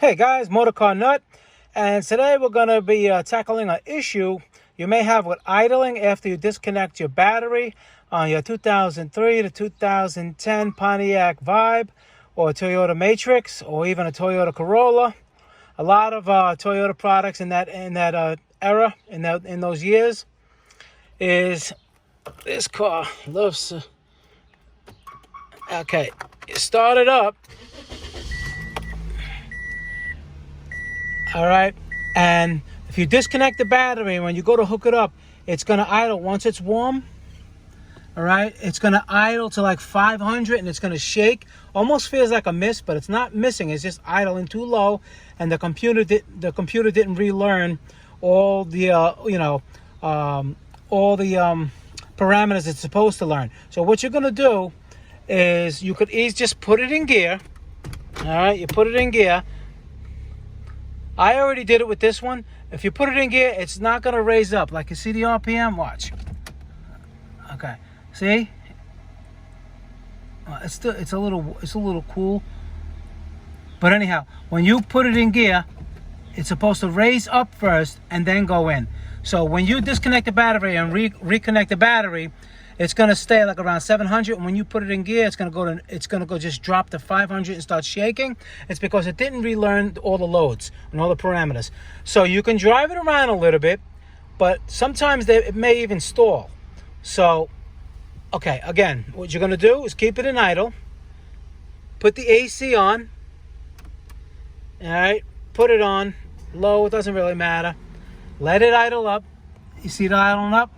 Hey guys, MotorCarNut, and today we're going to be tackling an issue you may have with idling after you disconnect your battery on your 2003 to 2010 Pontiac Vibe or Toyota Matrix or even a Toyota Corolla. A lot of Toyota products in that era, in those years, is this car loves. Okay, you start it up. All right, and if you disconnect the battery, when you go to hook it up, it's going to idle once it's warm. All right, it's going to idle to like 500 and it's going to shake. Almost feels like a miss, but it's not missing. It's just idling too low, and the computer didn't relearn all the parameters it's supposed to learn. So what you're going to do is you could just put it in gear. All right, you put it in gear. I already did it with this one. If you put it in gear, it's not going to raise up. Like you see the RPM, watch. Okay, see? It's a little cool. But anyhow, when you put it in gear, it's supposed to raise up first and then go in. So when you disconnect the battery and reconnect the battery, it's going to stay like around 700, and when you put it in gear, it's going to go just drop to 500 and start shaking. It's because it didn't relearn all the loads and all the parameters. So you can drive it around a little bit, but sometimes it may even stall. So, okay, again, what you're going to do is keep it in idle. Put the AC on. All right, put it on low. It doesn't really matter. Let it idle up. You see it idling up?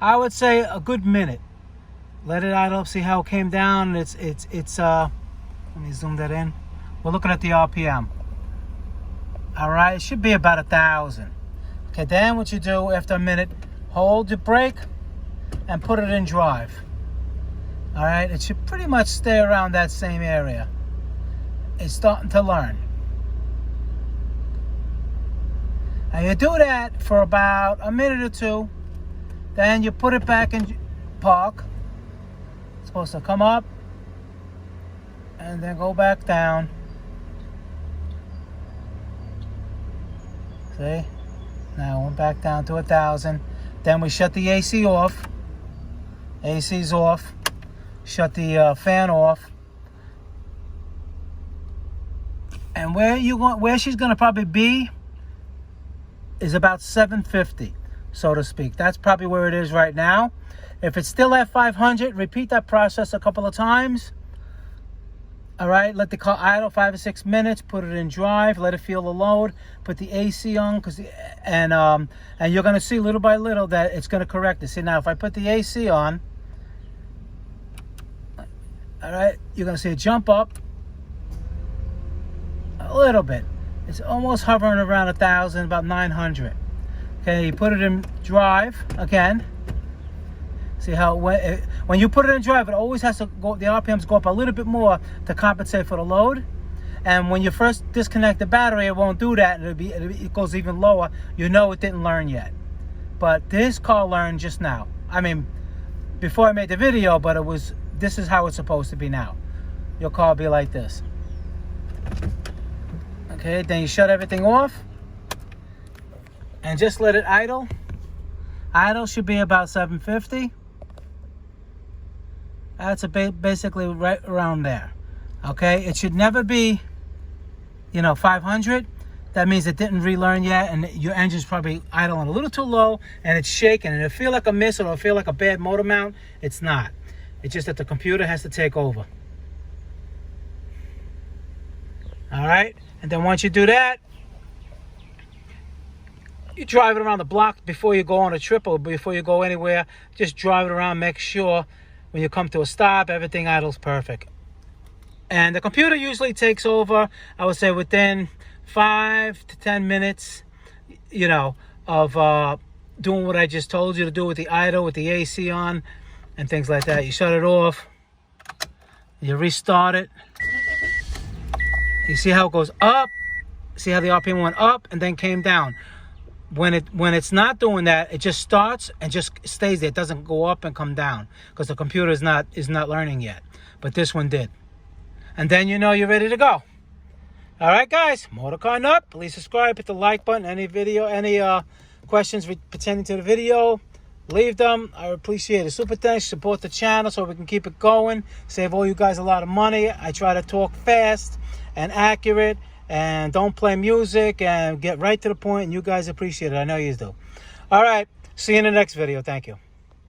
I would say a good minute. Let it idle up, see how it came down. It's let me zoom that in. We're looking at the RPM. All right, it should be about 1,000. Okay, then what you do after a minute, hold your brake and put it in drive. All right, it should pretty much stay around that same area. It's starting to learn. And you do that for about a minute or two. Then you put it back in park. It's supposed to come up and then go back down. See? Now we're back down to 1,000. Then we shut the AC off. AC's off. Shut the fan off. And where she's gonna probably be is about 750. So to speak. That's probably where it is right now. If it's still at 500, repeat that process a couple of times. All right, let the car idle 5 or 6 minutes. Put it in drive. Let it feel the load. Put the AC on, and you're gonna see little by little that it's gonna correct it. See, now if I put the AC on, all right, you're gonna see it jump up a little bit. It's almost hovering around 1,000, about 900. Okay, you put it in drive again. See how when you put it in drive, it always has to go. The RPMs go up a little bit more to compensate for the load. And when you first disconnect the battery, it won't do that, and it goes even lower. You know it didn't learn yet. But this car learned just now. I mean, before I made the video, but this is how it's supposed to be now. Your car will be like this. Okay, then you shut everything off. And just let it idle. Idle should be about 750. That's basically right around there. Okay, it should never be, 500. That means it didn't relearn yet, and your engine's probably idling a little too low, and it's shaking, and it'll feel like a miss, or it'll feel like a bad motor mount. It's not. It's just that the computer has to take over. All right, and then once you do that, you drive it around the block before you go on a trip or before you go anywhere. Just drive it around, make sure when you come to a stop, everything idles perfect. And the computer usually takes over, I would say, within 5 to 10 minutes, of doing what I just told you to do with the idle, with the AC on, and things like that. You shut it off, you restart it. You see how it goes up? See how the RPM went up and then came down? When it's not doing that, it just starts and just stays there. It doesn't go up and come down because the computer is not learning yet. But this one did. And then you're ready to go. All right, guys, MotorCarNut. Please subscribe, hit the like button. Any video, any questions pertaining to the video, leave them. I appreciate it. Super thanks. Support the channel so we can keep it going. Save all you guys a lot of money. I try to talk fast and accurate and don't play music and get right to the point, and you guys appreciate it. I know you do. All right. See you in the next video. Thank you.